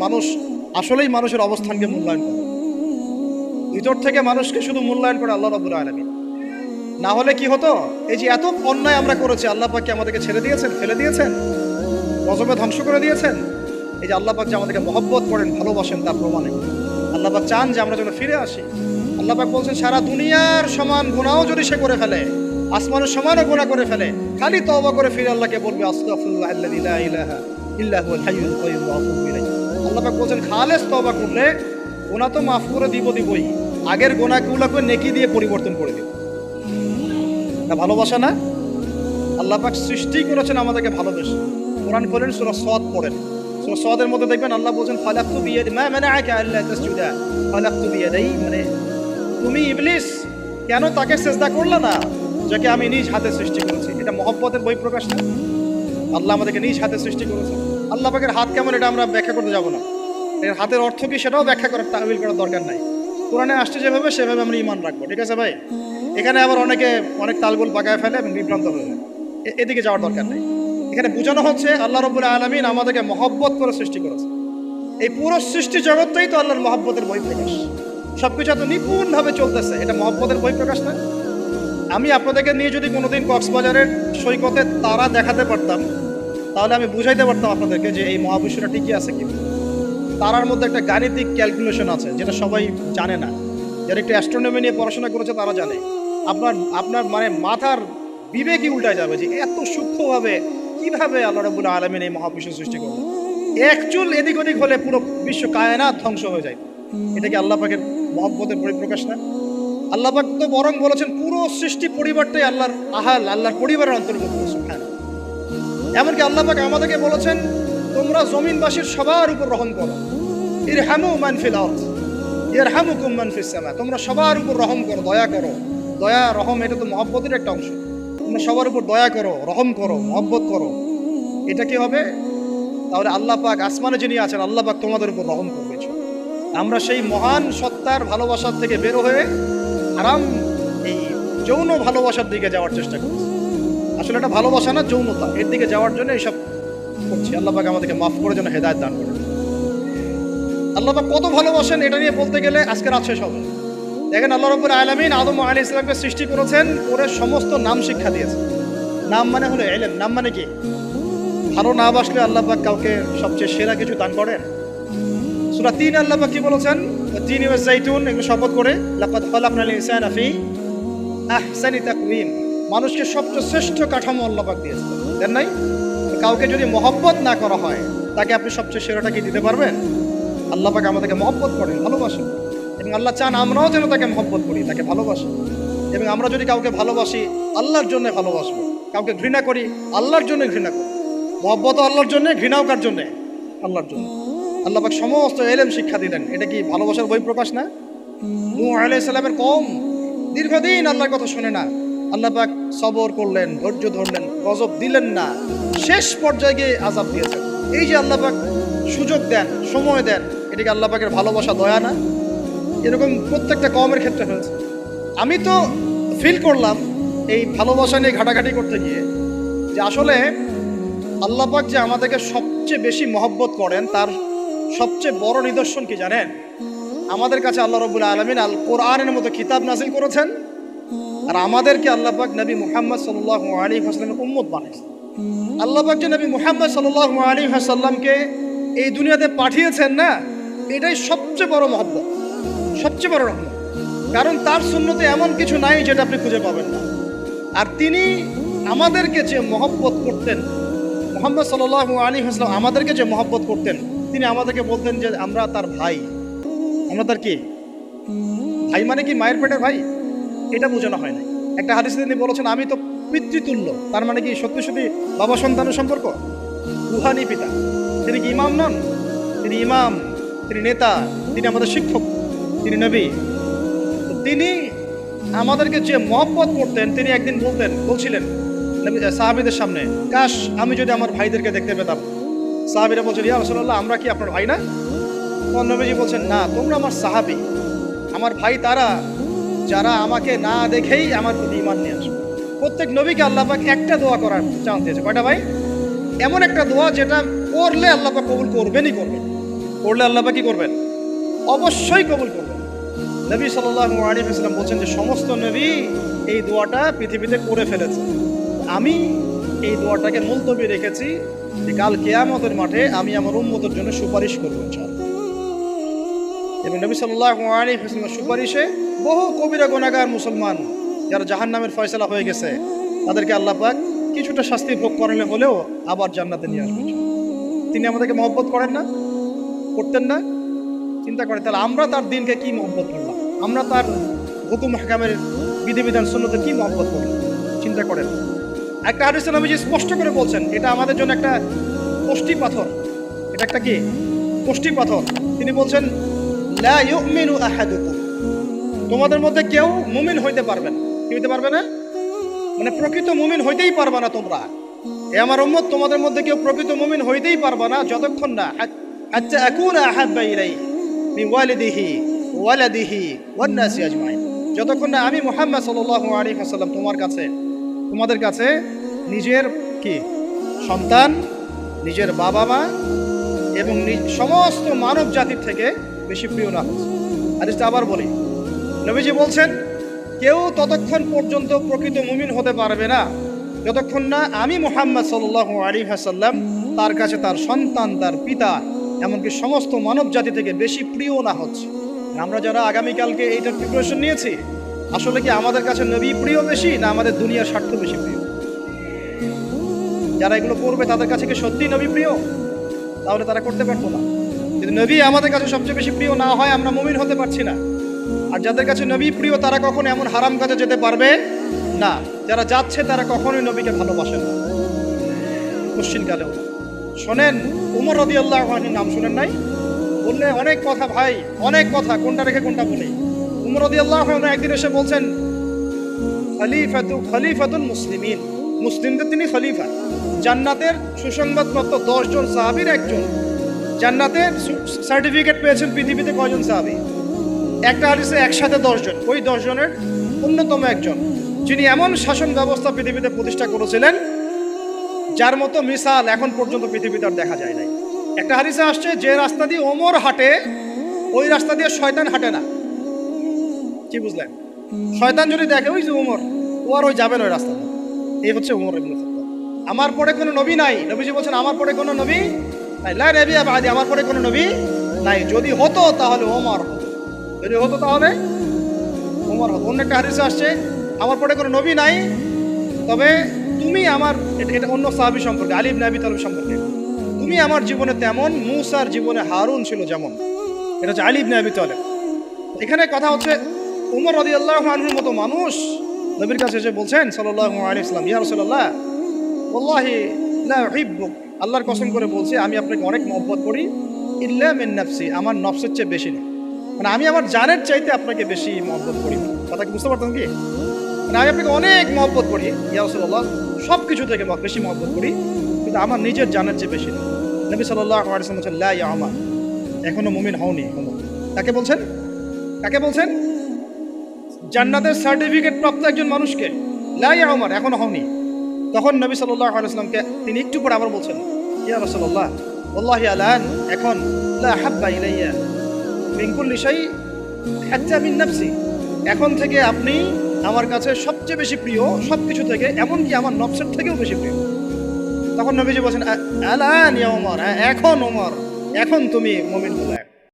মানুষ আসলেই মানুষের অবস্থানকে মূল্যায়ন করে, ভিতর থেকে মানুষকে শুধু মূল্যায়ন করে আল্লাহ রাব্বুল আলামিন। না হলে কি হতো, এই যে এত অন্যায় আমরা করেছি, আল্লাহ পাক কি আমাদেরকে ছেড়ে দিয়েছেন, ফেলে দিয়েছেন, গজবে ধ্বংস করে দিয়েছেন? এই যে আল্লাহ পাক যে আমাদেরকে মহব্বত করেন, ভালোবাসেন, তার প্রমাণে আল্লাহ পাক চান যে আমরা যেন ফিরে আসি। আল্লাহ পাক বলছেন, সারা দুনিয়ার সমান গুনাহও যদি সে করে ফেলে, আসমানের সমানও গুনাহ করে ফেলে, খালি তওবা করে ফিরে আল্লাহকে বলবে আস্তাগফিরুল্লাহ আল্লাযী লা ইলাহা ইল্লা হুয়াল হাইয়ুল কাইয়্যুম ওয়া আতুবু ইলাইহি। আল্লাহ পাক বলছেন, খালেস তওবা করলে গুনাহ তো মাফ করে দিবই, আগের গুনাহগুলোকে নেকি দিয়ে পরিবর্তন করে দিব। না ভালোবাসা না? আল্লাহ পাক সৃষ্টি করেছেন আমাদেরকে ভালোবেসে। কোরআন খোলেন, সূরা সদ পড়েন, সূরা সদের মধ্যে দেখবেন আল্লাহ বলছেন, ফালাকতু বিয়াদি মা মানাআকা আল্লা তাসজুদা ফালাকতু বিয়াদাই, মানে তুমি ইবলিস কেন তাকে সিজদা করলে না যাকে আমি নিজ হাতে সৃষ্টি করেছি? এটা মহব্বতের বহিঃপ্রকাশ না? আল্লাহ আমাদেরকে নিজ হাতে সৃষ্টি করেছে। আল্লাহ পাকের হাত কেমন এটা আমরা ব্যাখ্যা করতে যাব না, এর হাতের অর্থ কি সেটাও ব্যাখ্যা করার তাহবিল করার দরকার নাই। কোরআনে আসছে যেভাবে সেভাবে আমরা ঈমান রাখবো, ঠিক আছে ভাই? এখানে আবার অনেক তালগোল পাকায় ফেলে এবং বিভ্রান্ত হয়ে যায়, এদিকে যাওয়ার দরকার নেই। এখানে বোঝানো হচ্ছে আল্লাহ রাব্বুল আলামিন আমাদেরকে মহব্বত করে সৃষ্টি করেছে। এই পুরো সৃষ্টি জগৎটাই তো আল্লাহর মহব্বতের বহিঃপ্রকাশ। সবকিছু এত নিপুণভাবে চলতেছে, এটা মহব্বতের বহিঃপ্রকাশ না? আমি আপনাদেরকে নিয়ে যদি কোনোদিন কক্সবাজারের সৈকতে তারা দেখাতে পারতাম, তাহলে আমি বুঝাইতে পারতাম আপনাদেরকে যে এই মহাবিশ্বটা টিকে আছে কি। তারার মধ্যে একটা গাণিতিক ক্যালকুলেশন আছে যেটা সবাই জানে না। যারা একটু অ্যাস্ট্রোনমি নিয়ে পড়াশোনা করেছে তারা জানে। আপনার মানে মাথার বিবেকই উল্টায় যাবে যে এত সূক্ষ্মভাবে কিভাবে আল্লাহ রাব্বুল আলামিন এই মহাবিশ্ব সৃষ্টি করলেন। এক চুল এদিক ওদিক হলে পুরো বিশ্ব কায়নাত ধ্বংস হয়ে যায়। এটা কি আল্লাহ পাকের মহব্বতের পরিপ্রকাশ না? আল্লাহ পাক তো বরং বলেছেন পুরো সৃষ্টি পরিবারটাই আল্লাহর আল্লাহর পরিবারের অন্তর্ভুক্ত। সুবহানাল্লাহ। এমনকি আল্লাহ পাক আমাদেরকে বলেছেন, তোমরা জমিনবাসীর সবার উপর রহম করো, ইরহামু মান ফিল আরদ ইয়ারহামুকুম মান ফিস সামা। তোমরা সবার উপর রহম করো, দয়া করো। দয়া রহম এটা তো মহব্বতের একটা অংশ। তোমরা সবার উপর দয়া করো, রহম করো, মহব্বত করো। এটা কি হবে? তাহলে আল্লাহ পাক আসমানে যিনি আছেন, আল্লাহ পাক তোমাদের উপর রহম করবে। আমরা সেই মহান সত্তার ভালোবাসার থেকে বের হয়ে হারাম এই যৌন ভালোবাসার দিকে যাওয়ার চেষ্টা করছি। আসলে এটা ভালোবাসা না, যৌনতা, এর দিকে যাওয়ার জন্য এইসব করছি। আল্লাহ পাক আমাদেরকে মাফ করে যেন হেদায়েত দান করেন। আল্লাহ পাক কত ভালোবাসেন এটা নিয়ে বলতে গেলে আজকে রাত শেষ হবে। দেখেন, আল্লাহ রাব্বুল আলামিন আদম আলাইহিস সালামকে সৃষ্টি করেছেন, করে সমস্ত নাম শিক্ষা দিয়েছেন। নাম মানে হলো ইলম। নাম মানে কি? ভালো না বাসলে আল্লাহ পাক কাউকে সবচেয়ে সেরা কিছু দান করেন। সূরা ৩ আল্লাহ পাক কি বলেছেন? তিনি ওয়াজ জাইতুন, এগুলো শপথ করে, লাকাদ খালাকনাল ইনসানা ফি আহসানি তাকওয়িম। মানুষকে সবচেয়ে শ্রেষ্ঠ কাঠামো আল্লাহ পাক দিয়েছেন, দেন নাই? কাউকে যদি মহব্বত না করা হয়, তাকে আপনি সবচেয়ে সেরাটা কি দিতে পারবেন? আল্লাহ পাক আমাদেরকে মহব্বত করেন, ভালোবাসেন, এবং আল্লাহ চান আমরাও যেন তাকে মহব্বত করি, তাকে ভালোবাসি। এবং আমরা যদি কাউকে ভালোবাসি, আল্লাহর জন্য ভালোবাসবো। কাউকে ঘৃণা করি, আল্লাহর জন্য ঘৃণা করি। মহব্বতও আল্লাহর জন্য, ঘৃণাও কার জন্য? আল্লাহর জন্য। আল্লাহ পাক সমস্ত ইলম শিক্ষা দিলেন। এটা কি ভালোবাসার বহিঃপ্রকাশ না? নূহ আলাইহিস সালামের কওম দীর্ঘদিন আল্লাহর কথা শুনে না, আল্লাহ পাক সবর করলেন, ধৈর্য ধরলেন, গজব দিলেন না, শেষ পর্যায়ে গিয়ে আযাব দিয়েছেন। এই যে আল্লাহ পাক সুযোগ দেন, সময় দেন, এটা কি আল্লাহ পাকের ভালোবাসা, দয়া না? এরকম প্রত্যেকটা কওমের ক্ষেত্রে হয়েছে। আমি তো ফিল করলাম এই ভালোবাসা নিয়ে ঘাটাঘাটি করতে গিয়ে যে আসলে আল্লাহ পাক যে আমাদেরকে সবচেয়ে বেশি মহব্বত করেন, তার সবচেয়ে বড় নিদর্শন কি জানেন? আমাদের কাছে আল্লাহ রাব্বুল আলামিন আল কোরআনের মতো কিতাব নাযিল করেছেন, আর আমাদেরকে আল্লাহ পাক নবী মুহাম্মদ সাল্লাল্লাহু আলাইহি ওয়াসাল্লামের উম্মত বানিয়েছেন। আল্লাহ পাক যে নবী মুহাম্মদ সাল্লাল্লাহু আলাইহি ওয়াসাল্লামকে এই দুনিয়াতে পাঠিয়েছেন না, এটাই সবচেয়ে বড় মহব্বত, সবচেয়ে বড় রহমত। কারণ তার সুন্নতে এমন কিছু নাই যেটা আপনি খুঁজে পাবেন না। আর তিনি আমাদেরকে যে মহব্বত করতেন, মুহাম্মদ সাল্লাল্লাহু আলাইহি ওয়াসাল্লাম আমাদেরকে যে মহব্বত করতেন, তিনি আমাদেরকে বলতেন যে আমরা তার ভাই। আমরা তার কি ভাই? মানে কি মায়ের পেটের ভাই? এটা বোঝানো হয় না। একটা হাদিসে তিনি বলেছেন, আমি তো পিতৃতুল্য। তার মানে কি সত্যি সত্যি বাবা সন্তানের সম্পর্ক? রুহানি পিতা। তিনি কি ইমাম নন? তিনি ইমাম, তিনি নেতা, তিনি আমাদের শিক্ষক, তিনি নবী। তিনি আমাদেরকে যে মহব্বত করতেন, তিনি একদিন বলছিলেন সাহাবীদের সামনে, কাশ আমি যদি আমার ভাইদেরকে দেখতে পেতাম। সাহাবীরা বলছেন, ইয়া রাসূলুল্লাহ, আমরা কি আপনার ভাই না? তখন নবীজি বলছেন, না, তোমরা আমার সাহাবী। আমার ভাই তারা যারা আমাকে না দেখেই আমার প্রতি ঈমান নিয়ে আসবে। প্রত্যেক নবীকে আল্লাহ পাক একটা দোয়া করার চান্স দিয়েছে। কয়টা ভাই? এমন একটা দোয়া যেটা করলে আল্লাহ পাক কবুল করবেনই করবেন। পড়লে আল্লাহ পাক কি করবেন? অবশ্যই কবুল করবেন। নবী সাল্লাল্লাহু আলাইহি ওয়াসাল্লাম বলছেন যে সমস্ত নবী এই দোয়াটা পৃথিবীতে করে ফেলেছে, আমি এই দোয়াটাকে মুলতবি রেখেছি যে কাল কিয়ামতের মাঠে আমি আমার উম্মতের জন্য সুপারিশ করব ইনশাআল্লাহ। এবং নবী সাল্লাল্লাহু আলাইহি ওয়াসাল্লামের সুপারিশে বহু কবিরা গুনাহগার মুসলমান যারা জাহান্নামের ফয়সালা হয়ে গেছে তাদেরকে আল্লাহ পাক কিছুটা শাস্তি ভোগ করালে হলেও আবার জান্নাতে নিয়ে আসবেন। তিনি আমাদেরকে মহব্বত করেন না? করতেন না? চিন্তা করেন তাহলে আমরা তার দিনকে কি মহব্বত করলাম, আমরা তার হুকুম হাকামের বিধিবিধান সুন্নতের কি মহব্বত করলাম, চিন্তা করেন। একটা হাদিসে নবীজি স্পষ্ট করে বলছেন এটা আমাদের জন্য একটা কষ্টি পাথর। এটা একটা কি কষ্টি পাথর। তিনি বলছেন লা ইউমিনু আহাদুকুম, তোমাদের মধ্যে কেউ মুমিন হইতে পারবে না। কি হইতে পারবে না? মানে প্রকৃত মুমিন হইতেই পারবে না তোমরা। এ আমার উম্মত, তোমাদের মধ্যে কেউ প্রকৃত মুমিন হইতেই পারবে না যতক্ষণ না হাত্তা আকুনা আহাব্বা ইলাইহি মিন ওয়ালিদিহি ওয়ালাদিহি ওয়ান নাসি আজমাইন, যতক্ষণ না আমি মুহাম্মদ সাল্লাল্লাহু আলাইহি ওয়াসাল্লাম তোমাদের কাছে নিজের কি সন্তান, নিজের বাবা মা এবং সমস্ত মানব জাতির থেকে বেশি প্রিয় না হচ্ছে। হাদিসটা আবার বলি, নবীজি বলছেন কেউ ততক্ষণ পর্যন্ত প্রকৃত মুমিন হতে পারবে না যতক্ষণ না আমি মুহাম্মদ সাল্লাল্লাহু আলাইহি ওয়াসাল্লাম তার কাছে তার সন্তান, তার পিতা, এমনকি সমস্ত মানব জাতি থেকে বেশি প্রিয় না হচ্ছে। আমরা যারা আগামীকালকে এইটার প্রিপারেশন নিয়েছি, আসলে কি আমাদের কাছে নবী প্রিয় বেশি না আমাদের দুনিয়ার স্বার্থ বেশি প্রিয়? যারা এগুলো করবে তাদের কাছে কি সত্যি নবী প্রিয়? তাহলে তারা করতে পারতো না। যদি নবী আমাদের কাছে সবচেয়ে বেশি প্রিয় না হয়, আমরা মুমিন হতে পারছি না। আর যাদের কাছে নবী প্রিয় তারা কখনো এমন হারাম কাজে যেতে পারবে না। যারা যাচ্ছে তারা কখনোই নবীকে ভালোবাসেন না, কোশ্চিনকালেও। শোনেন, উমর রাদিয়াল্লাহু আনহুর নাম শুনেন নাই? বললে অনেক কথা ভাই, অনেক কথা, কোনটা রেখে কোনটা বলি। উমর রাদিয়াল্লাহু আনহু একদিন এসে বলছেন খলিফাতুল মুসলিমিন, মুসলিমদের তিনি খলিফা। জান্নাতের সুসংবাদপ্রাপ্ত 10 জন সাহাবীর একজন। জান্নাতের সার্টিফিকেট পেয়েছেন পৃথিবীতে কয়জন সাহাবী? একটা হাদিসে একসাথে 10 জন। ওই 10 জনের অন্যতম একজন, যিনি এমন শাসন ব্যবস্থা পৃথিবীতে প্রতিষ্ঠা করেছিলেন যার মতো মিসাল এখন পর্যন্ত পৃথিবীতে আর দেখা যায় নাই। একটা হাদিসে আসছে যে রাস্তা দিয়ে ওমর হাঁটে ওই রাস্তা দিয়ে শয়তান হাঁটে না। কি বুঝলেন? শয়তান যদি দেখে ওই যে ওমর, ও আর ওই যাবে না ওই রাস্তা। এই হচ্ছে ওমর ইবনে খাত্তাব। আমার পরে কোনো নবী নাই। নবীজি বলছেন আমার পরে কোনো নবী নাই, লা নবিয়্যা বাদি, আমার পরে কোনো নবী নাই। যদি হতো তাহলে ওমর হতো, যদি হতো তাহলে ওমর হতো। অন্য একটা হাদিসে আসছে আমার পরে কোনো নবী নাই, তবে তুমি আমার, এটা অন্য সাহাবী সম্পর্কে, আলী ইবনে আবি তালিব সম্পর্কে, তুমি আমার জীবনে তেমন মূসার জীবনে হারুন ছিল যেমন। এটা হচ্ছে আলী ইবনে আবি তালিব। এখানে কথা হচ্ছে উমর রাদিয়াল্লাহু আনহুর মতো মানুষ নবীর কাছে এসে বলছেন সাল্লাল্লাহু আলাইহি ওয়াসাল্লাম, ইয়া রাসূলুল্লাহ ওয়াল্লাহি লা উহিব্বুক, আল্লাহর কসম করে বলছি আমি আপনাকে অনেক মহব্বত করি, ইল্লা মিন নাফসি, আমার নফসের চেয়ে বেশি না। মানে আমি আমার জানের চাইতে আপনাকে বেশি মহব্বত করি। কথা কি বুঝতে পারতেন কি? মানে আমি আপনাকে অনেক মহব্বত করি ইয়া রাসূলুল্লাহ, সব কিছু থেকে বেশি মহব্বত করি, কিন্তু আমার নিজের জানের চেয়ে বেশি না। নবী সাল্লাল্লাহু আলাইহি ওয়াসাল্লাম বলেন লা ইয়া উমর, এখনো মুমিন হওনি। কাকে বলছেন? কাকে বলছেন? জান্নাতের সার্টিফিকেট প্রাপ্ত একজন মানুষকে লা ইয়া উমর, এখনো হওনি। তখন নবী সাল্লাল্লাহু আলাইহি ওয়াসাল্লামকে তিনি একটু পরে আবার বলছেন ইয়া রাসূলুল্লাহ ওয়াল্লাহি আলান, এখন লা হাব্বা ইলাইয়া মিন কুল্লি শাই হাত্তা মিন নাফসি, এখন থেকে আপনি আমার কাছে সবচেয়ে বেশি প্রিয় সবকিছু থেকে, এমনকি আমার নফসের থেকেও বেশি প্রিয়। তখন নবীজি বলছেন আলান ইয়া উমর, এখন উমর, এখন তুমি মুমিন হলে।